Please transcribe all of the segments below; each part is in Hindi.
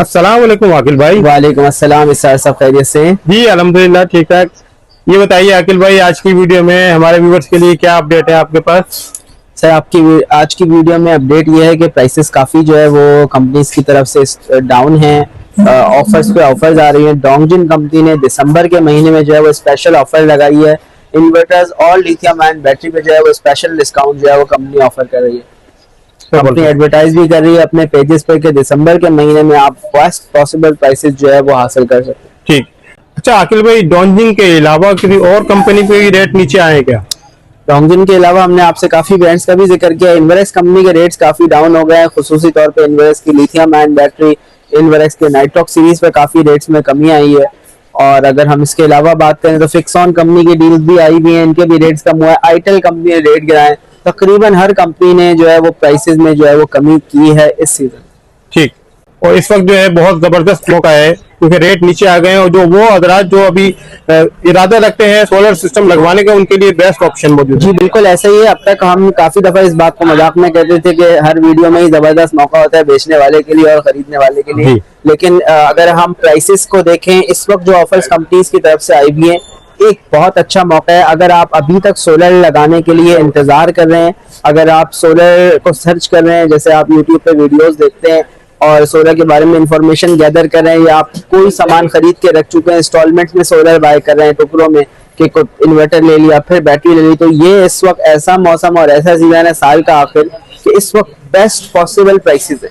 अस्सलाम वालेकुम आकिल भाई। वालेकुम अस्सलाम। इस सब खैरियत से? जी अल्हम्दुलिल्लाह ठीक ठाक। ये बताइए आकिल भाई, आज की वीडियो में हमारे व्यूवर्स के लिए क्या अपडेट है आपके पास? सर, आपकी आज की वीडियो में अपडेट ये है कि प्राइसेस काफ़ी जो है वो कंपनीज की तरफ से डाउन हैं। ऑफर्स पे ऑफर्स आ रही हैं। डोंगजिन कंपनी ने दिसंबर के महीने में जो है वो स्पेशल ऑफर लगाई है। इन्वर्टर्स और लिथियम आयन बैटरी पे जो है वो स्पेशल डिस्काउंट जो है वो कंपनी ऑफर कर रही है। कंपनी एडवर्टाइज भी कर रही है अपने पेजेस पे कि दिसंबर के महीने में आप बेस्ट पॉसिबल प्राइसेस जो है वो हासिल कर सकते हैं। ठीक। अच्छा आकिल भाई, डोंगजिन के अलावा किसी और कंपनी पे भी रेट नीचे आए क्या? डोंगजिन के अलावा हमने आपसे काफी ब्रांड्स का भी जिक्र किया। इन्वरेक्स कंपनी के रेट्स काफी डाउन हो गए हैं, खुसूसी तौर पे इन्वरेक्स की लिथियम आयन बैटरी, इन्वरेक्स के नाइट्रॉक्स सीरीज पे काफी रेट्स में कमी आई है। और अगर हम इसके अलावा बात करें तो फिक्सॉन कंपनी की डील्स भी आई हुई हैं, इनके भी रेट्स कम हुआ है। आईटेल कंपनी ने रेट गिराए। तकरीबन हर कंपनी ने जो है वो प्राइसेस में जो है वो कमी की है इस सीजन। ठीक। और इस वक्त जो है बहुत जबरदस्त मौका है क्योंकि रेट नीचे आ गए हैं और जो वो हजरात जो अभी इरादा रखते हैं सोलर सिस्टम लगवाने का, उनके लिए बेस्ट ऑप्शन मौजूद है। जी बिल्कुल ऐसा ही है। अब तक हम काफी दफा इस बात को मजाक में कहते थे कि हर वीडियो में ही जबरदस्त मौका होता है बेचने वाले के लिए और खरीदने वाले के लिए। लेकिन अगर हम प्राइसेस को देखें, इस वक्त जो ऑफर्स कंपनीज की तरफ से आई हुई हैं, एक बहुत अच्छा मौका है। अगर आप अभी तक सोलर लगाने के लिए इंतजार कर रहे हैं, अगर आप सोलर को सर्च कर रहे हैं, जैसे आप यूट्यूब पे वीडियोस देखते हैं और सोलर के बारे में इंफॉर्मेशन गैदर कर रहे हैं, या आप कोई सामान खरीद के रख चुके हैं, इंस्टॉलमेंट में सोलर बाय कर रहे हैं टुकड़ों में, कि इन्वर्टर ले लिया फिर बैटरी ले ली, तो ये इस वक्त ऐसा मौसम और ऐसा सीजन है साल का आखिर कि इस वक्त बेस्ट पॉसिबल प्राइसेस है।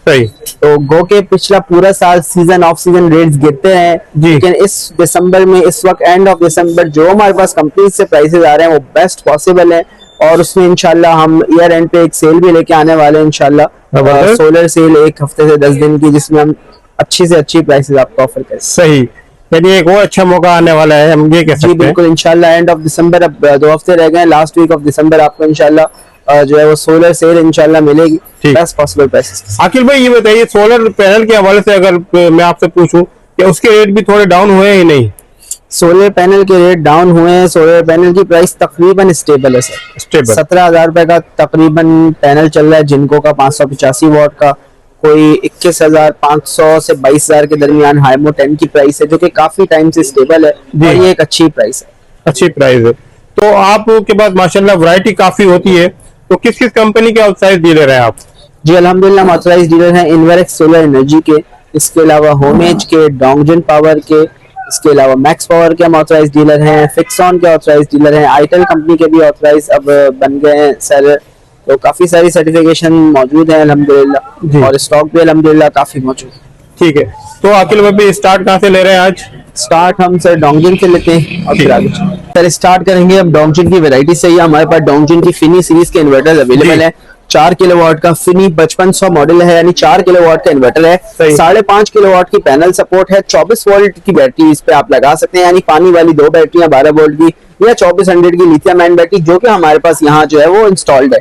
सही। तो गो के पिछला पूरा साल सीजन ऑफ सीजन रेट्स गिरते हैं, लेकिन इस दिसंबर में, इस वक्त एंड ऑफ दिसंबर, जो हमारे पास कंपनी से प्राइसेस आ रहे हैं वो बेस्ट पॉसिबल है। और उसमें इंशाल्लाह हम ईयर एंड पे एक सेल भी लेके आने वाले हैं इंशाल्लाह, सोलर सेल 1 हफ्ते से 10 दिन की, जिसमें हम अच्छी से अच्छी प्राइसेस आपको ऑफर करें। सही, यानी एक वो अच्छा मौका आने वाला है, हम ये कह सकते हैं। जी बिल्कुल, इंशाल्लाह एंड ऑफ दिसंबर, अब 2 हफ्ते रह गए, लास्ट वीक ऑफ दिसंबर आपको इंशाल्लाह जो है वो सोलर सेल इंशाल्लाह मिलेगी बेस्ट पॉसिबल प्राइसेस। आकिल भाई ये बताइए, सोलर पैनल के हवाले से अगर मैं आपसे पूछूं कि उसके रेट भी थोड़े डाउन हुए हैं ही नहीं? सोलर पैनल के रेट डाउन हुए हैं। सोलर पैनल की प्राइस तकरीबन स्टेबल है सर। स्टेबल 17,000 रुपए का तकरीबन पैनल चल रहा है, जिनको का 585 वॉट का, कोई 21,500 से 22,000 के दरमियान हाइमो 10 की प्राइस है, जो कि काफी टाइम से स्टेबल है और ये एक अच्छी प्राइस है। अच्छी प्राइस है। तो आपके पास माशाल्लाह वैरायटी काफी होती है, तो किस किस कंपनी के ऑथराइज डीलर हैं आप? जी अल्हम्दुलिल्लाह ऑथराइज डीलर हैं इन्वरेक्स सोलर एनर्जी के, इसके अलावा होमेज के, डोंगजिन पावर के, इसके अलावा मैक्स पावर के हम ऑथराइज डीलर हैं, फिक्सॉन के ऑथराइज डीलर हैं, आईटेल कंपनी के भी ऑथराइज अब बन गए हैं सेलर। तो काफी सारी सर्टिफिकेशन मौजूद है अल्हम्दुलिल्लाह, और स्टॉक भी अल्हम्दुलिल्लाह काफी मौजूद है। ठीक है, तो आकिल भाई स्टार्ट कहाँ से ले रहे हैं आज? स्टार्ट हम सर डोंगजिन से लेते हैं और फिर आगे सर स्टार्ट करेंगे अब डोंगजिन की वैरायटी से। हमारे पास डोंगजिन की फिनी सीरीज के इन्वर्टर अवेलेबल है। 4 किलोवाट का फिनी 5500 मॉडल है, यानी 4 किलोवाट का इन्वर्टर है। 5.5 किलोवाट की पैनल सपोर्ट है। 24 वोल्ट की बैटरी इस पे आप लगा सकते हैं, यानी पानी वाली 2 बैटरियां 12 वोल्ट की, या 2400 की लिथियम आयन बैटरी, जो कि हमारे पास यहाँ जो है वो इंस्टॉल्ड है।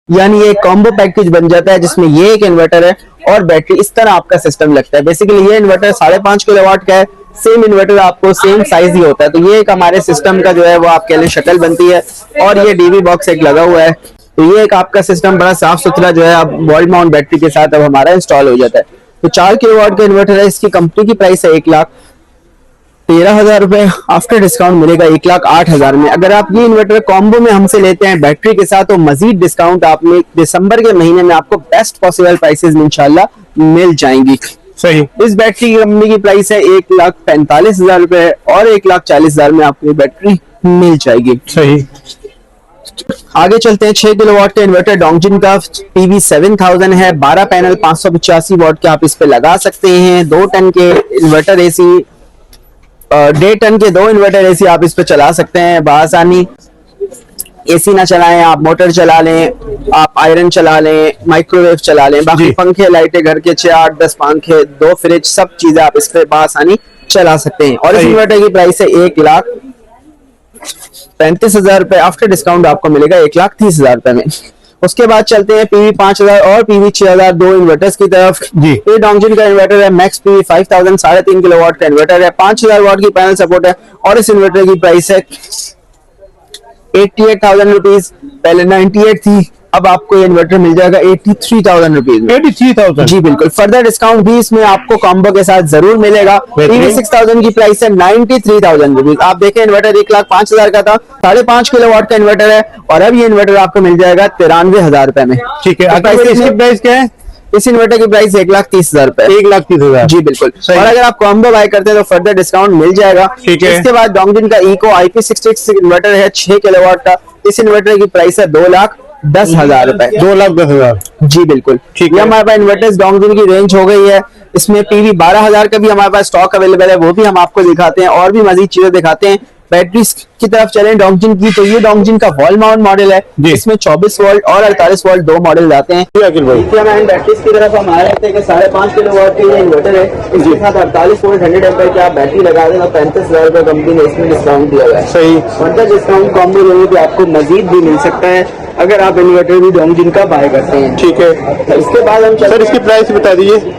यानी ये कॉम्बो पैकेज बन जाता है जिसमें ये एक इन्वर्टर है और बैटरी, इस तरह आपका सिस्टम लगता है। बेसिकली ये इन्वर्टर 5.5 किलोवाट का है, सेम इन्वर्टर आपको सेम साइज ही होता है। तो ये एक हमारे सिस्टम का जो है वो आपके लिए शक्ल बनती है, और ये डीवी बॉक्स एक लगा हुआ है। तो ये एक आपका सिस्टम बड़ा साफ सुथरा जो है अब वॉल माउंट बैटरी के साथ अब हमारा इंस्टॉल हो जाता है। तो 4 किलोवाट का इन्वर्टर है। इसकी कंपनी की प्राइस है 1,13,000 रुपए, आफ्टर डिस्काउंट मिलेगा 1,08,000 में। अगर आप ये इन्वर्टर कॉम्बो में हमसे लेते हैं बैटरी के साथ, तो मजीद डिस्काउंट आपने दिसंबर के महीने में आपको बेस्ट पॉसिबल प्राइसेस इंशाल्लाह मिल जाएंगी। सही। इस बैटरी की कंपनी की प्राइस है 1,45,000 रुपए, और 1,40,000 में आपको बैटरी मिल जाएगी। सही। आगे चलते हैं। 6 किलोवाट का इन्वर्टर डोंगजिन का PV 7000 है। 12 पैनल 585 वॉट के आप इस पे लगा सकते हैं। 2 टन के इन्वर्टर एसी, 1.5 टन के 2 इन्वर्टर एसी आप इस पे चला सकते हैं बासानी। एसी ना चलाएं आप, मोटर चला लें आप, आयरन चला लें, माइक्रोवेव चला लें, बाकी पंखे, लाइटें, घर के 6, 8, 10 पंखे, 2 फ्रिज, सब चीजें आप इस पे बासानी चला सकते हैं। और इस इन्वर्टर की प्राइस है 1,35,000 रुपए, आफ्टर डिस्काउंट आपको मिलेगा 1,30,000 रुपए में। उसके बाद चलते हैं PV 5000 और PV 6000 दो इन्वर्टर्स की तरफ। ये डोंगजिन का इन्वर्टर है, मैक्स PV 5000 3.5 किलोवाट का इन्वर्टर है, 5000 वाट की पैनल सपोर्ट है, और इस इन्वर्टर की प्राइस है 88,000 रुपीज, पहले 98 थी, अब आपको ये इन्वर्टर मिल जाएगा 83,000 रुपीज में। 83,000 जी बिल्कुल, फर्दर डिस्काउंट भी इसमें आपको कॉम्बो के साथ जरूर मिलेगा। टीवी 6000 की प्राइस है 93,000 रुपीज। आप देखें इन्वर्टर 1,05,000 का था, 5.5 किलोवाट का इन्वर्टर है, और अब ये इन्वर्टर आपको मिल जाएगा 93,000 रुपए में। ठीक है, तो इसकी प्राइस क्या है? इस इन्वर्टर की प्राइस 1,30,000 रुपए। 1,30,000 जी बिल्कुल। और अगर आप कॉम्बो बाय करते हैं तो फर्दर डिस्काउंट मिल जाएगा। ठीक है। इसके बाद डोंगजिन का इको IP66 इन्वर्टर है 6 किलोवाट का। इस इन्वर्टर की प्राइस है 2,10,000 रुपए। 2,10,000 जी बिल्कुल। ठीक ये है। हमारे पास इन्वर्टर्स डोंगजिन की रेंज हो गई है। इसमें PV 12,000 का भी हमारे पास स्टॉक अवेलेबल है, वो भी हम आपको दिखाते हैं, और भी मजीद चीजें दिखाते हैं। बैटरीज की तरफ चलें डोंगजिन की, तो ये डोंगजिन का वॉल माउंट मॉडल है। इसमें 24 वोल्ट और 48 वोल्ट दो मॉडल आते हैं। बैटरीज की तरफ हम आ रहे थे कि 5.5 किलोवाट के ये इन्वर्टर है, इसके साथ 48 वोल्ट 100 एम्पीयर की आप बैटरी लगा दें, 35,000 रुपए कंपनी ने इसमें डिस्काउंट दिया हुआ है। सही। फर्दर डिस्काउंट कॉम्बो लेने पे आपको मजीद भी मिल सकता है अगर आप इन्वर्टर भी डोंगजिन का बाय करते हैं। ठीक है। इसके बाद हम सर इसकी प्राइस बता दीजिए।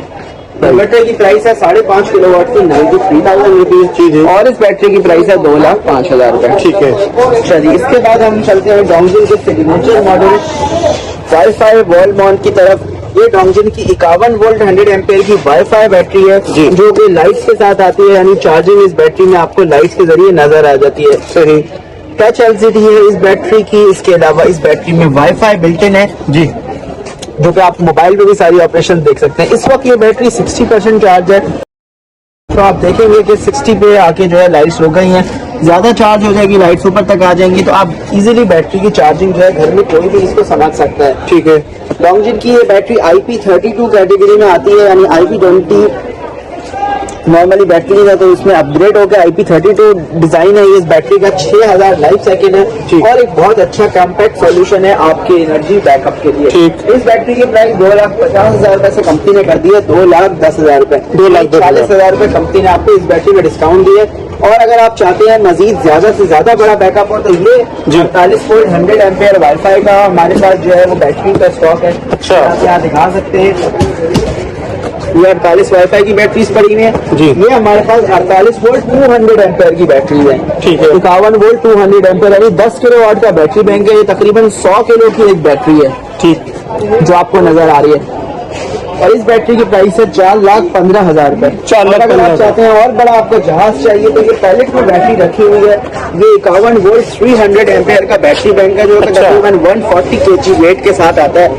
इन्वर्टर की प्राइस है 5.5 किलोवाट की 93,000 रुपीज चीज है, और इस बैटरी की प्राइस है 2,05,000 रुपए। ठीक है। चलिए इसके बाद हम चलते हैं डोंगजिन के signature model wifi wall mount की तरफ। ये डोंगजिन की 51 वोल्ट 100 एम्पीयर की वाईफाई बैटरी है, जो कि लाइट्स के साथ आती है, यानी चार्जिंग इस बैटरी में आपको लाइट्स के जरिए नजर आ जाती है। सही। टच LCD है इस बैटरी की। इसके अलावा इस बैटरी में वाईफाई बिल्ट इन है, जी, जो कि आप मोबाइल पे भी सारी ऑपरेशन देख सकते हैं। इस वक्त ये बैटरी 60% चार्ज है, तो आप देखेंगे कि 60 पे आके जो है लाइट्स रुक गई हैं। ज्यादा चार्ज हो जाएगी, लाइट्स ऊपर तक आ जाएंगी, तो आप इजीली बैटरी की चार्जिंग जो है घर में कोई भी इसको समझ सकता है। ठीक है। डोंगजिन की ये बैटरी IP32 कैटेगरी में आती है, यानी IP20 नॉर्मली बैटरी है, तो इसमें अपग्रेड होकर IP32 डिजाइन है। इस बैटरी का 6000 लाइफ साइकिल है, और एक बहुत अच्छा कॉम्पैक्ट सॉल्यूशन है आपके एनर्जी बैकअप के लिए। ठीक। इस बैटरी की प्राइस 2,50,000 रुपए से कंपनी ने कर दी है 2,10,000 रुपए। 2,40,000 रुपए कंपनी ने आपको इस बैटरी में डिस्काउंट दिए। और अगर आप चाहते हैं मजीद ज्यादा से ज्यादा बड़ा बैकअप हो, तो ये 48 वोल्ट 100 एम्पीयर वाईफाई का हमारे पास जो है वो बैटरी का स्टॉक है। अच्छा। आप यहाँ दिखा सकते हैं, ये 48 वाईफाई की बैटरीज पड़ी हुई है जी। ये हमारे पास 48 वोल्ट 200 एम्पीयर की बैटरी है। ठीक है। 51 वोल्ट 200 एम्पीयर, यानी 10 किलोवाट का बैटरी बैंक है। ये तकरीबन 100 किलो की एक बैटरी है, ठीक, जो आपको नजर आ रही है। और इस बैटरी की प्राइस है 4,15,000 रुपए। 4,15,000। अगर आप चाहते हैं और बड़ा आपको जहाज चाहिए, तो ये पैलेट में बैटरी रखी हुई है। ये 51 वोल्ट 300 एम्पीयर का बैटरी बैंक है, जो तकरीबन 140 kg वेट के साथ आता है।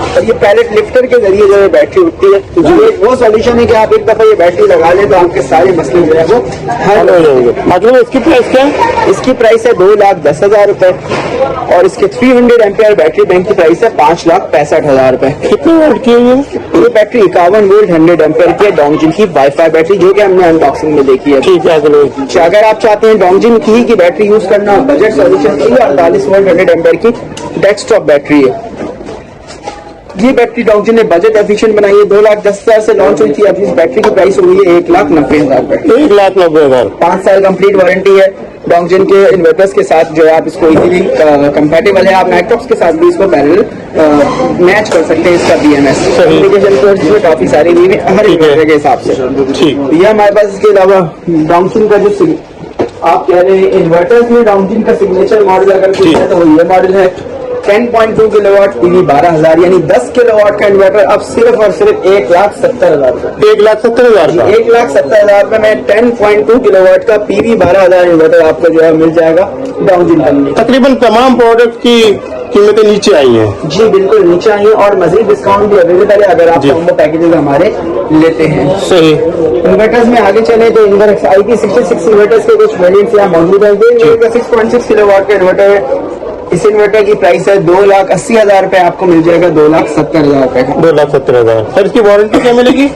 और ये पैलेट लिफ्टर के जरिए जो है बैटरी उठती है। ये वो सॉल्यूशन है कि आप एक दफा ये बैटरी लगा लें तो आपके सारे मसले जो है वो हल हो जाएंगे। मतलब इसकी प्राइस क्या है? इसकी प्राइस है 2,10,000 रुपए, और इसके 300 एम्पीयर बैटरी बैंक की प्राइस है 5,65,000 रुपए। कितने वोल्ट की है ये बैटरी 51 वोल्ट 100 एम्पीयर की है, डोंगजिन की वाईफाई बैटरी, जो कि हमने अनबॉक्सिंग में देखी है। ठीक है। अगर आप चाहते हैं डोंगजिन की बैटरी यूज करना, बजट सॉल्यूशन के लिए 48 वोल्ट 100 एम्पीयर की डेस्कटॉप बैटरी है। ये बैटरी डोंगजिन ने बजट एफिशिएंट बनाई है। 2,10,000 से लॉन्च हुई थी, अब इस बैटरी की प्राइस हुई है 1,90,000 रुपए। 1,90,000। 5 साल कंप्लीट वारंटी है डोंगजिन के इन्वर्टर्स के साथ, जो है आप इसको इजीली कंपैटिबल है। आप मैकटॉप्स के साथ भी इसको पैरेलल मैच कर सकते हैं। इसका BMS एप्लीकेशन कोर्स में काफी सारी भी हर इन्वर्टर के हिसाब से। ठीक। ये हमारे पास इसके अलावा डोंगजिन का जो आप कह रहे हैं इन्वर्टर्स में डोंगजिन का सिग्नेचर मॉडल अगर कुछ है तो वो ये मॉडल है। 10.2 किलोवाट PV 12,000, यानी 10 किलोवाट का इन्वर्टर अब सिर्फ और सिर्फ 1,70,000 रुपए। 1,70,000 का 1,70,000 रुपए में 10.2 किलोवाट का PV 12,000 इन्वर्टर आपको जो है मिल जाएगा डोंगजिन कंपनी। तकरीबन तमाम प्रोडक्ट की कीमतें नीचे आई हैं। जी बिल्कुल नीचे आई है, और मजीद डिस्काउंट भी अवेलेबल है अगर आप कॉम्बो पैकेजेस हमारे लेते हैं। सही। इन्वर्टर्स में आगे चले तो IP66 इन्वर्टर्स के कुछ वेरिएंट्स यहाँ मौजूद है। 6.6 किलोवाट का इन्वर्टर है। इस इन्वर्टर की प्राइस है 2,80,000 रुपए, आपको मिल जाएगा 2,70,000 रुपए का। 2,70,000। सर इसकी वारंटी क्या मिलेगी?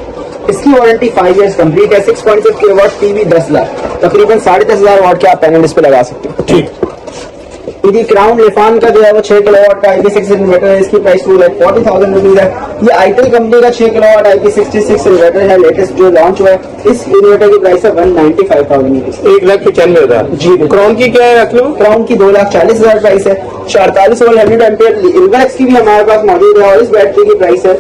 इसकी वारंटी 5 इयर्स कंप्लीट है। 6.6 किलोवाट PV 10 लाख, तकरीबन 10,500 वाट के आप पैनल इस पे लगा सकते हैं। ठीक। यदि क्राउन लिफान का जो है वो 6 किलोवाट का IP66 इन्वर्टर है, इसकी प्राइस 2,40,000 रुपीज है। ये आईटेल कंपनी का 6 किलोवाट IP66 इन्वर्टर है, लेटेस्ट जो लॉन्च हुआ है। इस इन्वर्टर की प्राइस है 1,95,000 रुपीज। 1,95,000। जी क्राउन की क्या है? क्राउन की 2,40,000 प्राइस है। 48 वोल्ट 100 एम्पीयर इन्वर्क्स की भी हमारे पास मौजूद है, और इस बैटरी की प्राइस है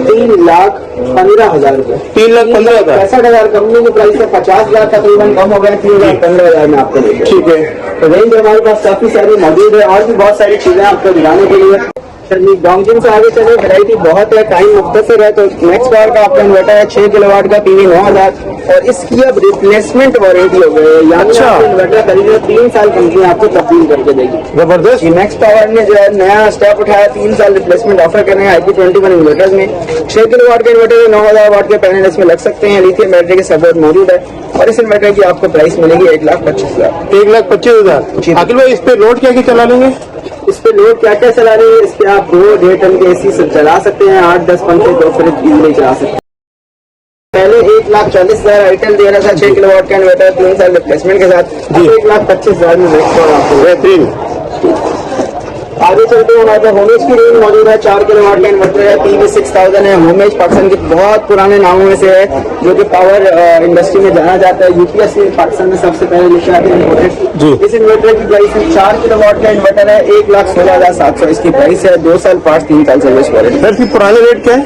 3,15,000 रुपए। 3,15,000। 65,000 कंपनी की प्राइस है। 50 लाख तकरीबन कम हो गया, 3,15,000 में आपको। ठीक है। रेंज हमारे पास काफी सारी मौजूद है और भी बहुत सारी चीजें आपको दिखाने के लिए। डोंगजिन से आगे चले, वैरायटी बहुत है, टाइम मुख्तसर है। तो नेक्स्ट पावर का आपका इन्वर्टर है 6 किलोवाट का PV 9000 और इसकी अब रिप्लेसमेंट वारंटी हो गई है, यानी अच्छा। आपको इन्वर्टर खरीदे 3 साल कंपनी आपको तब्दील करके देगी। जबरदस्त। नेक्स्ट पावर ने जो है नया स्टेप उठाया, 3 साल रिप्लेसमेंट ऑफर कर रहे हैं IP21 इन्वर्टर्स में। 6 किलोवाट का इन्वर्टर 9000 वाट के पैनल इसमें लग सकते हैं, लिथियम बैटरी के सपोर्ट मौजूद है और इस इन्वर्टर की आपको प्राइस मिलेगी 1,25,000। 1,25,000। आखिल भाई इस पे लोड क्या क्या चला लेंगे? इस पे लोड क्या क्या चला रही है, इस पे आप 2-1.5 टन के AC से चला सकते हैं, 8-10 पंखे 2 फ्रिज इजीली चला सकते हैं। पहले 1,40,000 आइटल दे रहा था 6 किलोवाट का इन्वर्टर 3 साल रिप्लेसमेंट के साथ, 1,25,000 में बेहतरीन। आगे चलते हैं, हमारे पास होमेज की रेंज मौजूद है। 4 किलोवाट का इन्वर्टर है, PV 6000 है। होमेज पाकिस्तान के बहुत पुराने नामों में से है, जो कि पावर इंडस्ट्री में जाना जाता है। UPS में पाकिस्तान में सबसे पहले लेके आते हैं। इस इन्वर्टर की प्राइस है 4 किलोवाट का इन्वर्टर है 1,16,700 इसकी प्राइस है। 2 साल पार्ट 3 साल सर्विस वारंटी। पुराने रेट क्या है?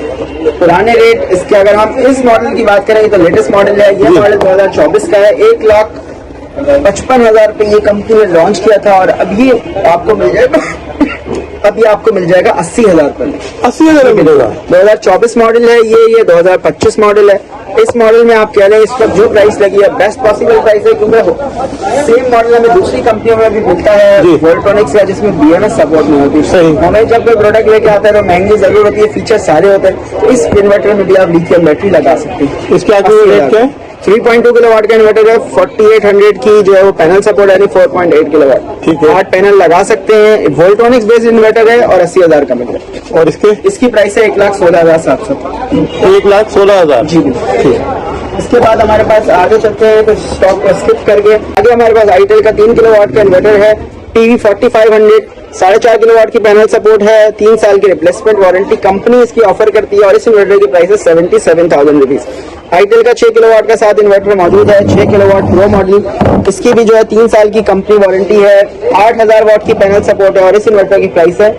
पुराने रेट इसके अगर हम इस मॉडल की बात करें तो लेटेस्ट मॉडल है, ये मॉडल 2024 का है। 1,55,000 पे ये कंपनी ने लॉन्च किया था और अभी आपको मिल जाएगा 80,000 पर। 80,000 मिलेगा। 2024 मॉडल है ये 2025 मॉडल है। इस मॉडल में आप कह रहे हैं इस वक्त जो प्राइस लगी है बेस्ट पॉसिबल प्राइस है, क्योंकि सेम मॉडल हमें दूसरी कंपनियों में भी मिलता है वोल्ट्रॉनिक्स का, जिसमें BMS सपोर्ट नहीं होती। सही। हमें जब कोई प्रोडक्ट लेके आता है तो महंगी जरूर होती है, फीचर सारे होते हैं। तो इस इन्वर्टर में भी आप लिथियम बैटरी लगा सकते हैं। इसके आगे रेट क्या है? 3.2 किलोवाट का इन्वर्टर है, 4800 की जो है वो पैनल सपोर्ट है, 4.8 किलोवाट। ठीक है। 8 पैनल लगा सकते हैं। वोल्ट्रॉनिक्स बेस्ड इन्वर्टर है और 80,000 का मिल रहा है। और इसकी प्राइस है 1,16,700। 1,16,000। जी ठीक। इसके बाद हमारे पास आगे चलते हैं, तो स्टॉक को स्किप करके आगे हमारे पास आईटेल का 3 किलोवाट का इन्वर्टर है, PV 4500, 4.5 किलोवाट की पैनल सपोर्ट है, 3 साल की रिप्लेसमेंट वारंटी कंपनी इसकी ऑफर करती है और इस इन्वर्टर की प्राइस है 77,000 रुपीज। आईटेल का 6 किलोवाट का साथ इन्वर्टर मौजूद है, 6 किलोवाट प्रो मॉडल, इसकी भी जो है 3 साल की कंपनी वारंटी है, 8,000 वाट की पैनल सपोर्ट है और इस इन्वर्टर की प्राइस है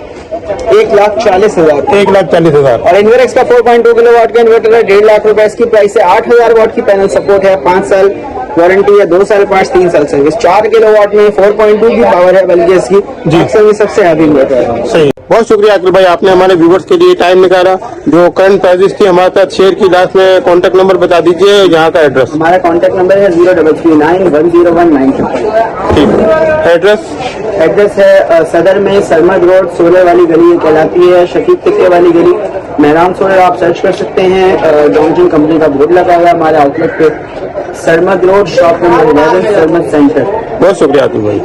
1,40,000। 1,40,000। और इन्वर्क्स का 4.2 किलोवाट का इन्वर्टर है, 1.5 लाख रुपए इसकी प्राइस है, 8,000 वाट की पैनल सपोर्ट है, 5 साल वारंटी है, 2 साल पार्ट 3 साल सर्विस। 4 किलोवाट में 4.2 की पावर है, बल्कि इसकी अक्सर सबसे हैवी इन्वर्टर है। सही। बहुत शुक्रिया आकिल भाई, आपने हमारे व्यूवर्स के लिए टाइम निकाला। जो करंट प्राइसेस थी हमारे साथ शेयर की, लास्ट में कॉन्टेक्ट नंबर बता दीजिए, यहाँ का एड्रेस। हमारा कॉन्टेक्ट नंबर है 03391019। ठीक है। एड्रेस है सदर में सरमद रोड, सोलर वाली गली कहलाती है, शकीब टिक्के वाली गली, मेहरान सोलर आप सर्च कर सकते हैं। डोंगजिन कंपनी का बोर्ड लगा हुआ है हमारे आउटलेट पे, Sarmad road, shop number 11, Sarmad centre. बहुत शुक्रिया आकिल भाई।